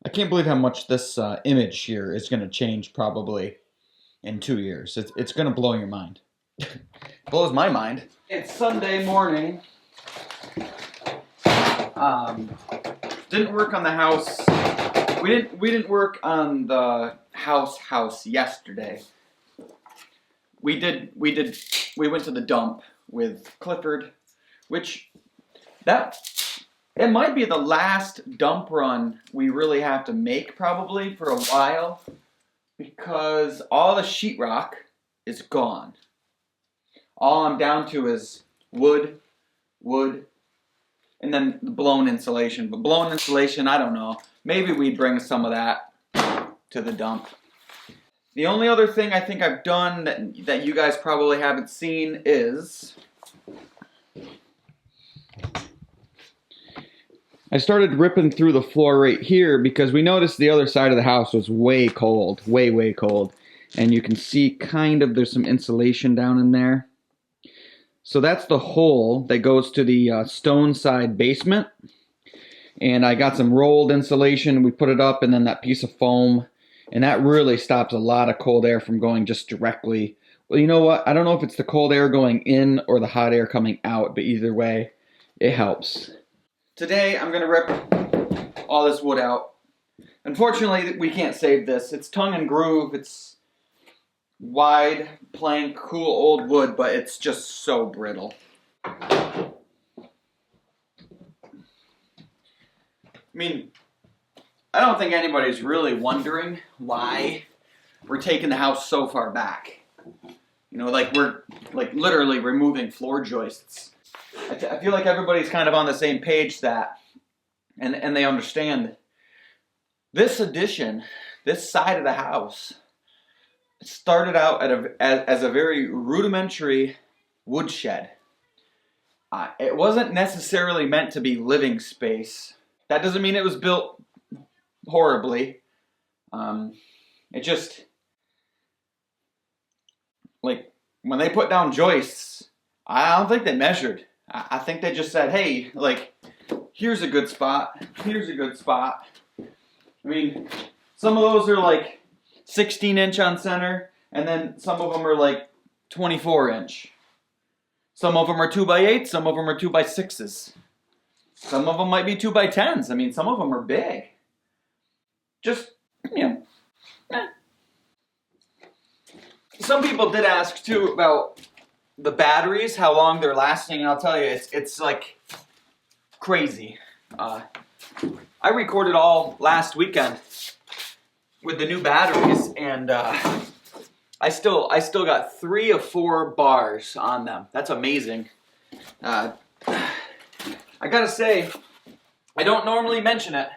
I can't believe how much this image here is going to change probably in 2 years. It's going to blow your mind. Blows my mind. It's Sunday morning. Didn't work on the house. We didn't work on the house yesterday. We went to the dump with Clifford, which it might be the last dump run we really have to make probably for a while, because all the sheetrock is gone. All I'm down to is wood, and then the blown insulation. But blown insulation, I don't know. Maybe we bring some of that to the dump. The only other thing I think I've done that you guys probably haven't seen is I started ripping through the floor right here because we noticed the other side of the house was way cold, way cold. And you can see kind of there's some insulation down in there. So that's the hole that goes to the stone side basement. And I got some rolled insulation, we put it up, and then that piece of foam. And that really stops a lot of cold air from going just directly. Well, you know what? I don't know if it's the cold air going in or the hot air coming out, but either way, it helps. Today, I'm going to rip all this wood out. Unfortunately, we can't save this. It's tongue and groove. It's wide, plank, cool old wood, but it's just so brittle. I mean, I don't think anybody's really wondering why we're taking the house so far back. You know, like we're literally removing floor joists. I feel like everybody's kind of on the same page and they understand. This addition, this side of the house, started out as a very rudimentary woodshed. It wasn't necessarily meant to be living space. That doesn't mean it was built horribly. It just, like, when they put down joists, I don't think they measured. I think they just said, hey, like, here's a good spot, here's a good spot. I mean, some of those are like 16-inch on center, and then some of them are like 24-inch. Some of them are 2x8s, some of them are 2x6s. Some of them might be 2x10s. I mean, some of them are big. Just, you know. Some people did ask, too, about the batteries, how long they're lasting, and I'll tell you, it's like crazy. I recorded all last weekend with the new batteries, and I still got 3 of 4 bars on them. That's amazing. I gotta say, I don't normally mention it,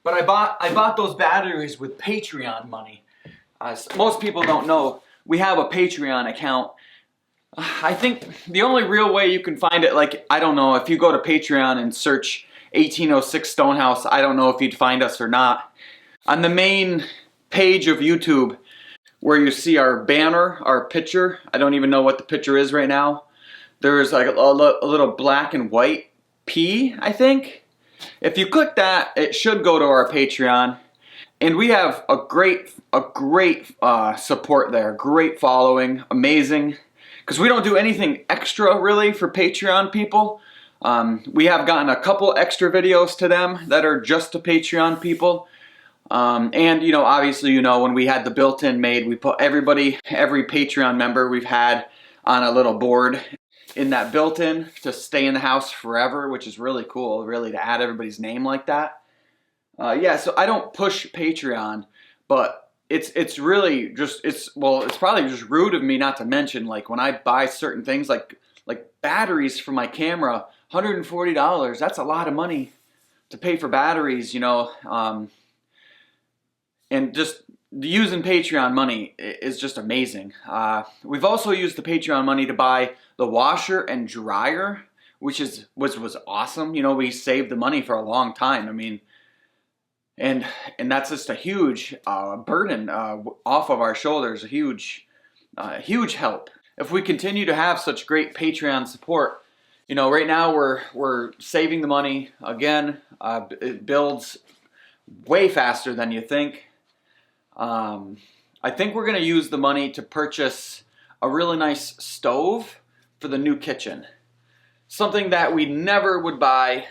but I bought those batteries with Patreon money. Most people don't know, we have a Patreon account. I think the only real way you can find it, like, I don't know, if you go to Patreon and search 1806 Stonehouse, I don't know if you'd find us or not. On the main page of YouTube, where you see our banner, our picture, I don't even know what the picture is right now, there's like a little black and white P, I think. If you click that, it should go to our Patreon. And we have a great support there, great following, amazing. Because we don't do anything extra really for Patreon people. We have gotten a couple extra videos to them that are just to Patreon people. And, you know, obviously, you know, when we had the built-in made, we put every Patreon member we've had on a little board in that built-in to stay in the house forever, which is really cool, really, to add everybody's name like that. Yeah, so I don't push Patreon, but it's really just, it's probably just rude of me not to mention, like, when I buy certain things, like batteries for my camera, $140, that's a lot of money to pay for batteries, you know, and just using Patreon money is just amazing. We've also used the Patreon money to buy the washer and dryer, which was awesome. You know, we saved the money for a long time. I mean, and that's just a huge burden off of our shoulders, a huge help. If we continue to have such great Patreon support, you know, right now we're saving the money again. It builds way faster than you think. I think we're going to use the money to purchase a really nice stove for the new kitchen. Something that we never would buy,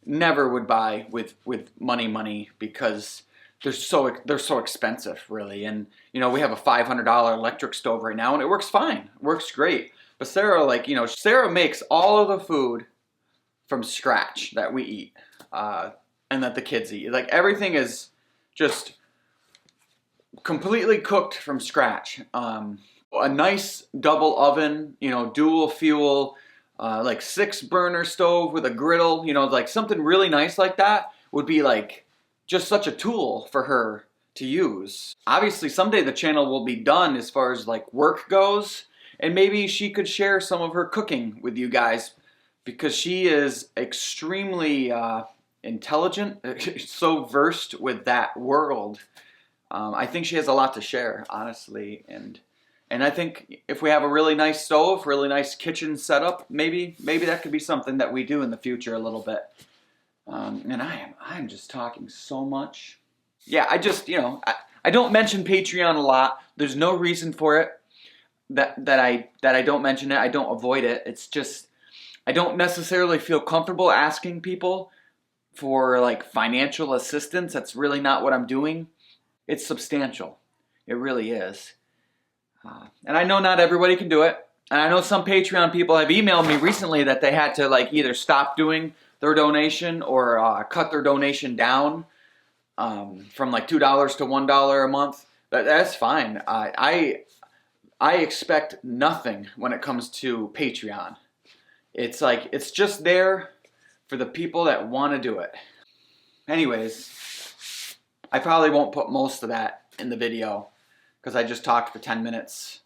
with money because they're so expensive, really. And you know, we have a $500 electric stove right now, and it works fine. It works great. But Sarah, like, you know, Sarah makes all of the food from scratch that we eat, and that the kids eat. Like, everything is just completely cooked from scratch. A nice double oven, you know, dual fuel, like 6-burner stove with a griddle, you know, like something really nice like that would be like just such a tool for her to use. Obviously, someday the channel will be done as far as like work goes, and maybe she could share some of her cooking with you guys, because she is extremely intelligent, so versed with that world. I think she has a lot to share, honestly, and I think if we have a really nice stove, really nice kitchen setup, maybe that could be something that we do in the future a little bit. And I'm just talking so much. Yeah, I just, you know, I don't mention Patreon a lot. There's no reason for it that I don't mention it. I don't avoid it. It's just I don't necessarily feel comfortable asking people for like financial assistance. That's really not what I'm doing. It's substantial. It really is. And I know not everybody can do it. And I know some Patreon people have emailed me recently that they had to like either stop doing their donation or cut their donation down from like $2 to $1 a month. That's fine. I expect nothing when it comes to Patreon. It's like, it's just there for the people that want to do it. Anyways, I probably won't put most of that in the video because I just talked for 10 minutes.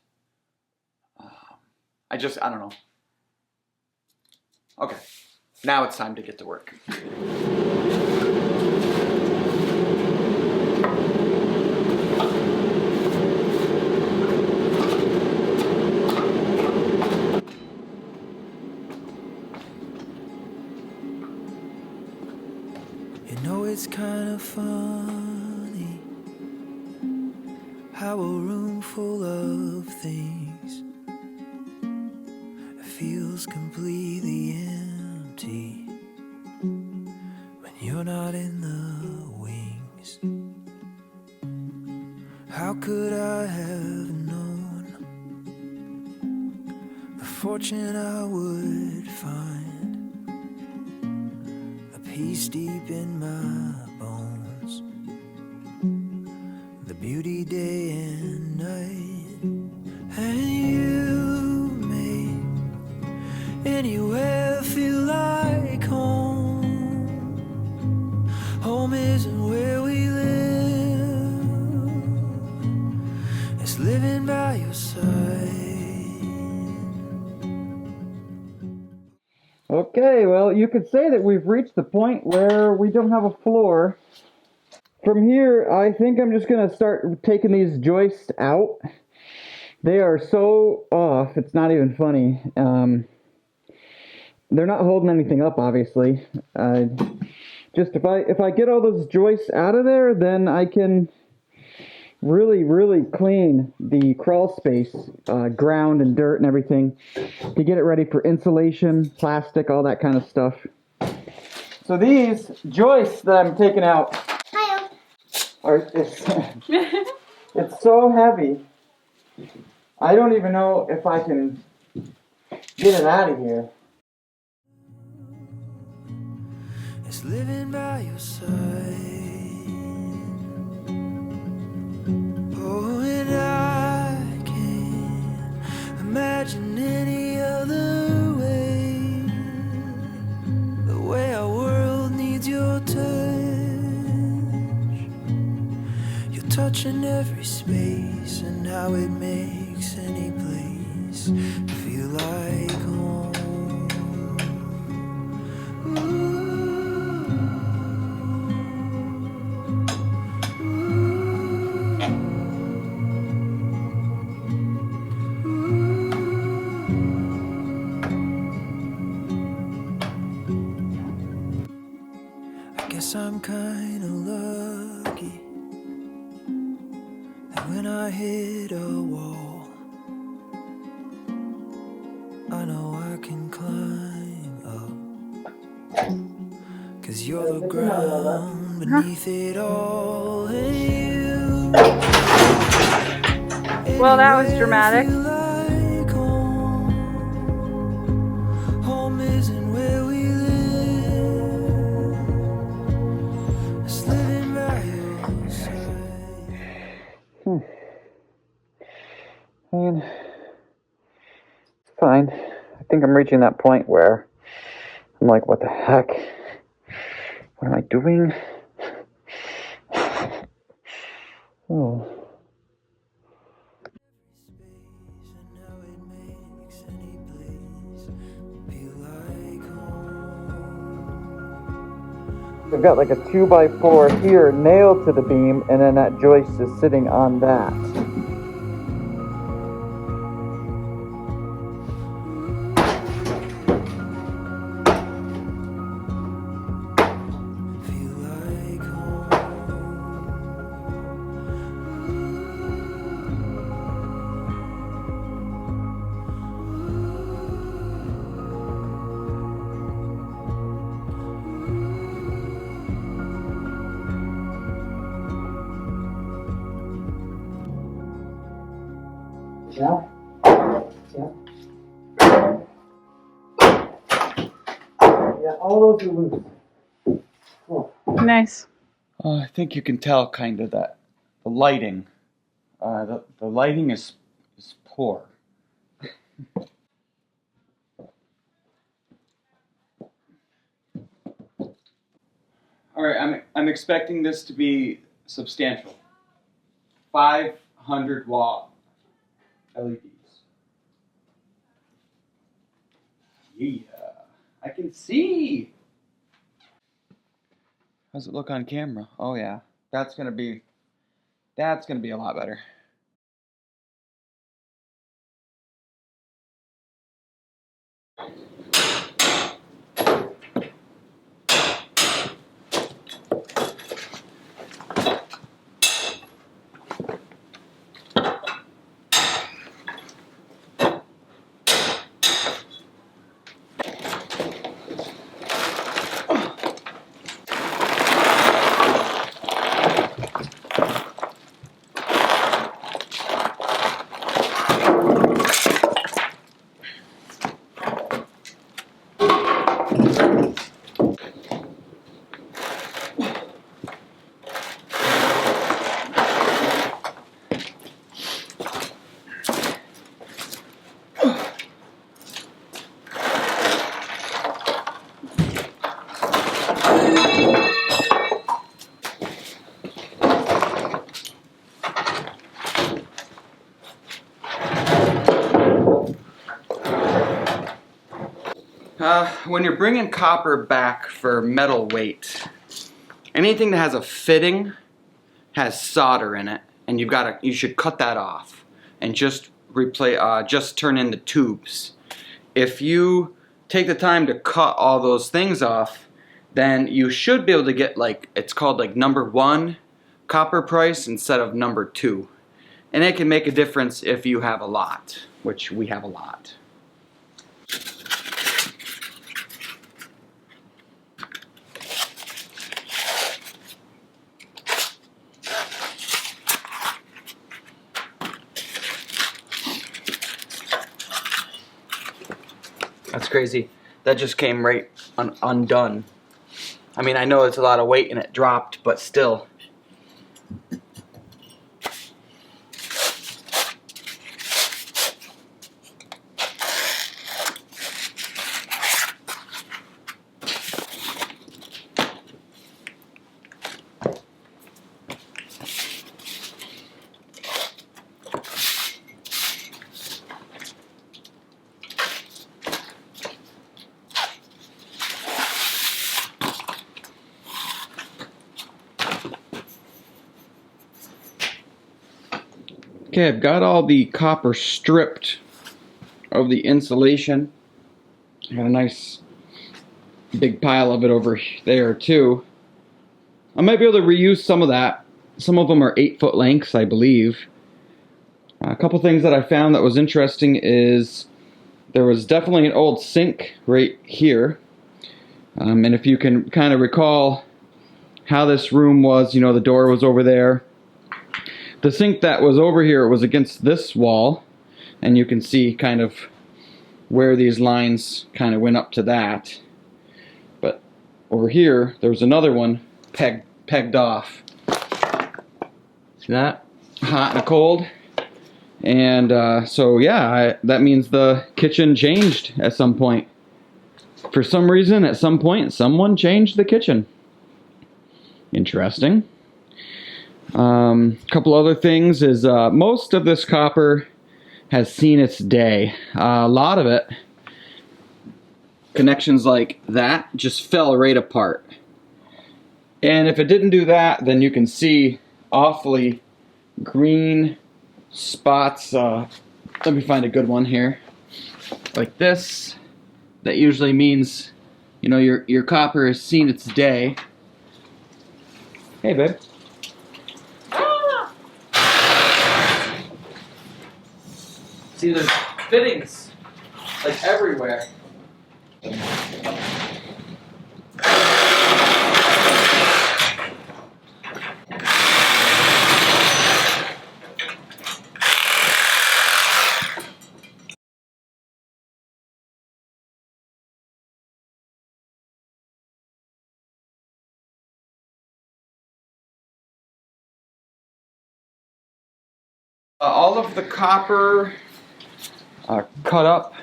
I don't know. Okay, now it's time to get to work. You know, it's kind of funny how a room full of things feels completely empty when you're not in the wings. How could I have known the fortune I would find, a peace deep in my bones, the beauty day and night, and you make anywhere feel like home. Home isn't where we live, it's living by your side. Okay, well, you could say that we've reached the point where we don't have a floor. From here, I think I'm just going to start taking these joists out. They are so off, it's not even funny. They're not holding anything up, obviously. Just if I get all those joists out of there, then I can really clean the crawl space, ground and dirt and everything, to get it ready for insulation, plastic, all that kind of stuff. So these joists that I'm taking out it's so heavy. I don't even know if I can get it out of here. It's living by your side. Oh, and I can't imagine any other way. The way our world needs your touch. You're touching every space, and how it makes any place feel like home. Ooh. kinda lucky that when I hit a wall, I know I can climb up. 'Cause you're the ground beneath it all, and you Well, that was dramatic. feel like home. Home isn't where we live. It's living by your side. I mean, it's fine. I think I'm reaching that point where I'm like, what the heck? What am I doing? Oh. Space and how it makes any place feel like home. I've got like a 2x4 here nailed to the beam, and then that joist is sitting on that. Feel like home. Yeah. Yeah. Yeah, all those are loose. Cool. Nice. I think you can tell kind of that the lighting. The lighting is poor. All right, I'm expecting this to be substantial. 500-watt LEDs. Yeah, I can see. How's it look on camera? Oh yeah, that's gonna be a lot better. When you're bringing copper back for metal weight, anything that has a fitting has solder in it, and you should cut that off and just just turn in the tubes. If you take the time to cut all those things off, then you should be able to get it's called like #1 copper price instead of #2. And it can make a difference if you have a lot, which we have a lot. That's crazy. That just came right undone. I mean, I know it's a lot of weight and it dropped, but still. Okay, I've got all the copper stripped of the insulation. I got a nice big pile of it over there too. I might be able to reuse some of that. Some of them are 8-foot lengths, I believe. A couple things that I found that was interesting is there was definitely an old sink right here. And if you can kind of recall how this room was, you know, the door was over there. The sink that was over here was against this wall, and you can see kind of where these lines kind of went up to that. But over here, there was another one pegged off. See that? Hot and cold. And so yeah, that means the kitchen changed at some point. For some reason, at some point, someone changed the kitchen. Interesting. Couple other things is most of this copper has seen its day. A lot of it, connections like that, just fell right apart. And if it didn't do that, then you can see awfully green spots. Let me find a good one here. Like this. That usually means, you know, your copper has seen its day. Hey, babe. See, there's fittings like everywhere. All of the copper cut up.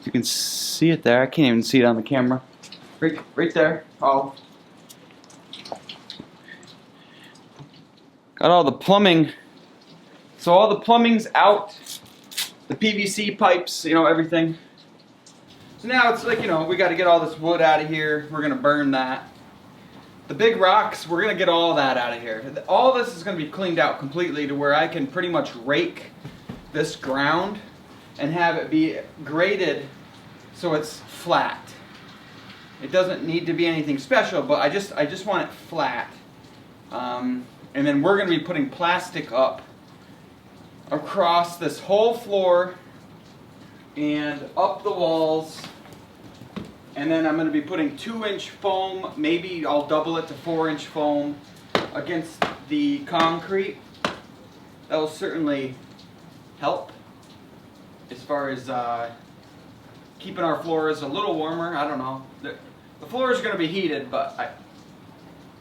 You can see it there. I can't even see it on the camera. Right there. Oh. Got all the plumbing. So all the plumbing's out. The PVC pipes, you know, everything. So now it's like, you know, we got to get all this wood out of here. We're going to burn that. The big rocks, we're going to get all that out of here. All this is going to be cleaned out completely to where I can pretty much rake this ground and have it be graded so it's flat. It doesn't need to be anything special, but I just want it flat. And then we're going to be putting plastic up across this whole floor and up the walls. And then I'm going to be putting 2-inch foam, maybe I'll double it to 4-inch foam against the concrete. That will certainly help as far as keeping our floors a little warmer. I don't know. The floor is going to be heated, but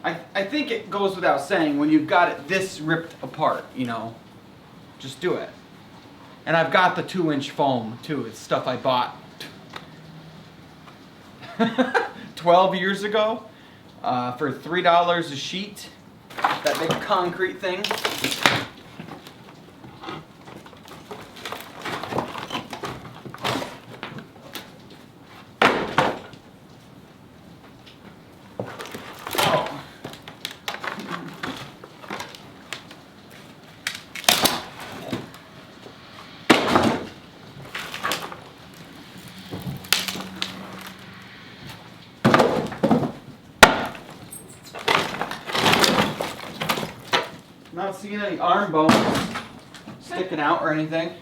I think it goes without saying when you've got it this ripped apart, you know, just do it. And I've got the 2-inch foam too. It's stuff I bought 12 years ago for $3 a sheet. That big concrete thing. Not seeing any arm bones sticking out or anything.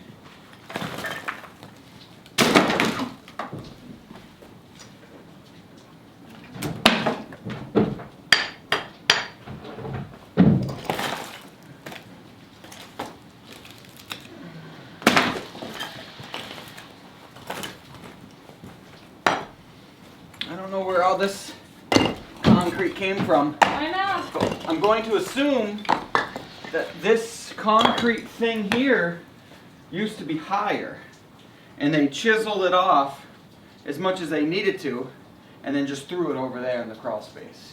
I don't know where all this concrete came from. I know. But I'm going to assume that this concrete thing here used to be higher, and they chiseled it off as much as they needed to, and then just threw it over there in the crawl space.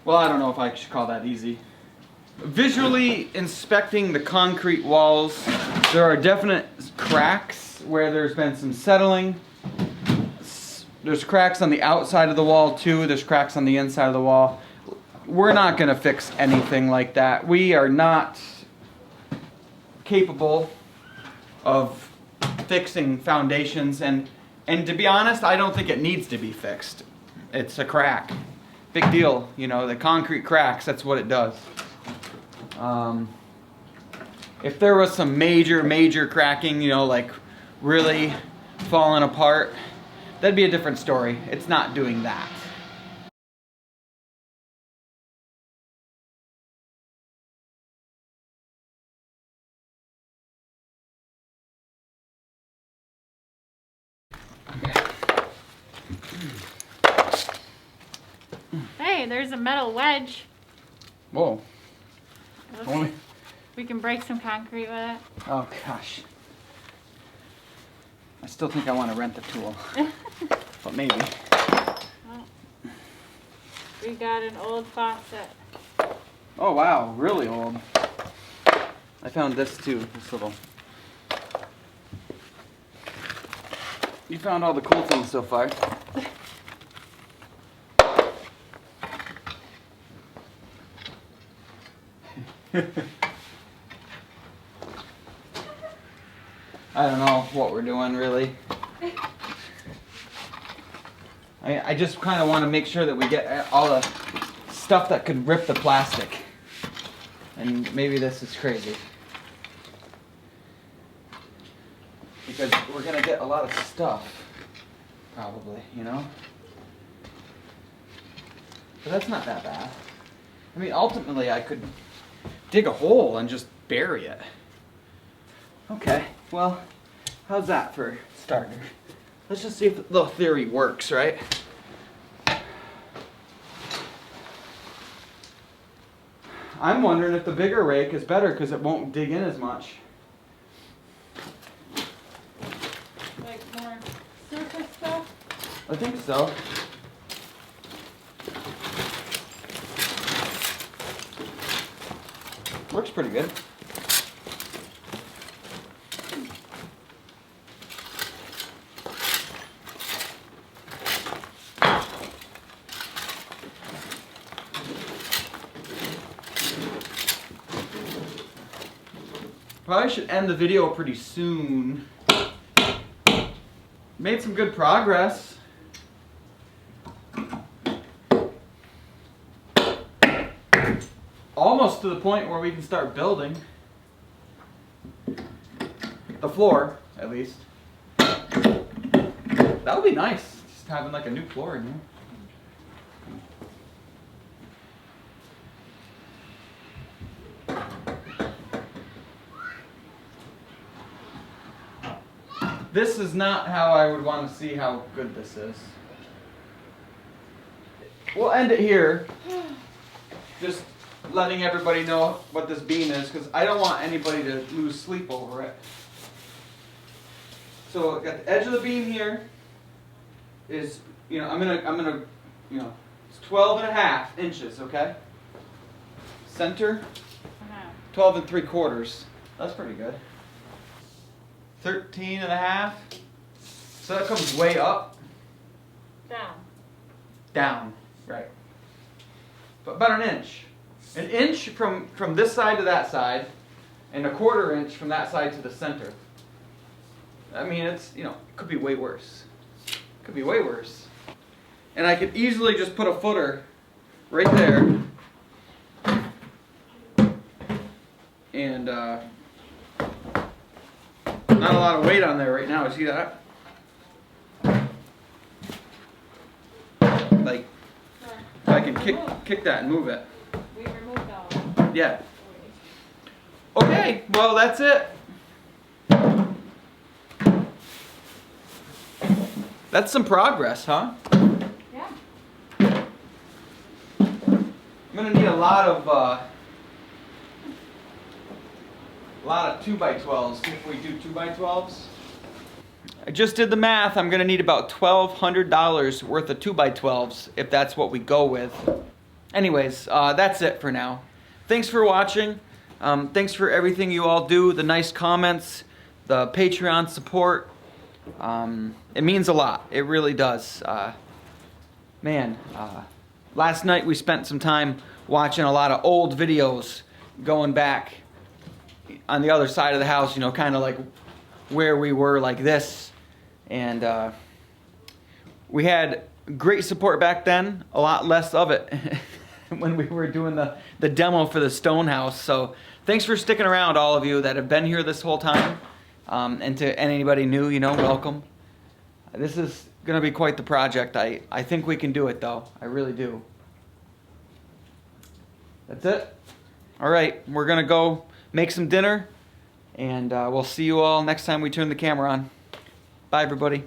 Well, I don't know if I should call that easy. Visually inspecting the concrete walls, there are definite cracks where there's been some settling. There's cracks on the outside of the wall too. There's cracks on the inside of the wall. we're not gonna fix anything like that. We are not capable of fixing foundations, and to be honest, I don't think it needs to be fixed. It's a crack. Big deal, you know, the concrete cracks, that's what it does. If there was some major cracking, you know, like really falling apart, that'd be a different story. It's not doing that. Hey, there's a metal wedge. Whoa. Okay. We can break some concrete with it. Oh gosh. I still think I want to rent the tool. But maybe. Well, we got an old faucet. Oh wow, really old. I found this too, this little. You found all the cool things so far. I don't know what we're doing really. I just kind of want to make sure that we get all the stuff that could rip the plastic. And maybe this is crazy. Because we're going to get a lot of stuff, probably, you know? But that's not that bad. I mean, ultimately I could dig a hole and just bury it. Okay, well, how's that for a starter? Let's just see if the little theory works, right? I'm wondering if the bigger rake is better because it won't dig in as much. Like more surface stuff? I think so. Works pretty good. Probably should end the video pretty soon. Made some good progress. Almost to the point where we can start building. The floor, at least. That would be nice, just having like a new floor in here. This is not how I would want to see how good this is. We'll end it here. Just letting everybody know what this beam is, because I don't want anybody to lose sleep over it. So I've got the edge of the beam here is, you know, I'm gonna, you know, it's 12.5 inches, okay? Center, 12 3/4. That's pretty good. 13.5. So that comes way up. Down. Down, right. But about an inch. An inch from this side to that side, and 1/4 inch from that side to the center. I mean, it's, you know, could be way worse. Could be way worse. And I could easily just put a footer right there. And not a lot of weight on there right now. See that? Like, if I can kick that and move it. We removed all. Yeah. Okay, well that's it. That's some progress, huh? Yeah. I'm gonna need a lot of 2x12s if we do 2x12s. I just did the math. I'm gonna need about $1,200 worth of 2x12s if that's what we go with. Anyways, that's it for now. Thanks for watching. Thanks for everything you all do, the nice comments, the Patreon support. It means a lot. It really does. Last night we spent some time watching a lot of old videos going back on the other side of the house, you know, kind of like where we were like this. And we had great support back then, a lot less of it when we were doing the demo for the stone house. So thanks for sticking around, all of you that have been here this whole time. And to anybody new, you know, welcome. This is going to be quite the project. I think we can do it, though. I really do. That's it. All right, we're going to go make some dinner, and we'll see you all next time we turn the camera on. Bye, everybody.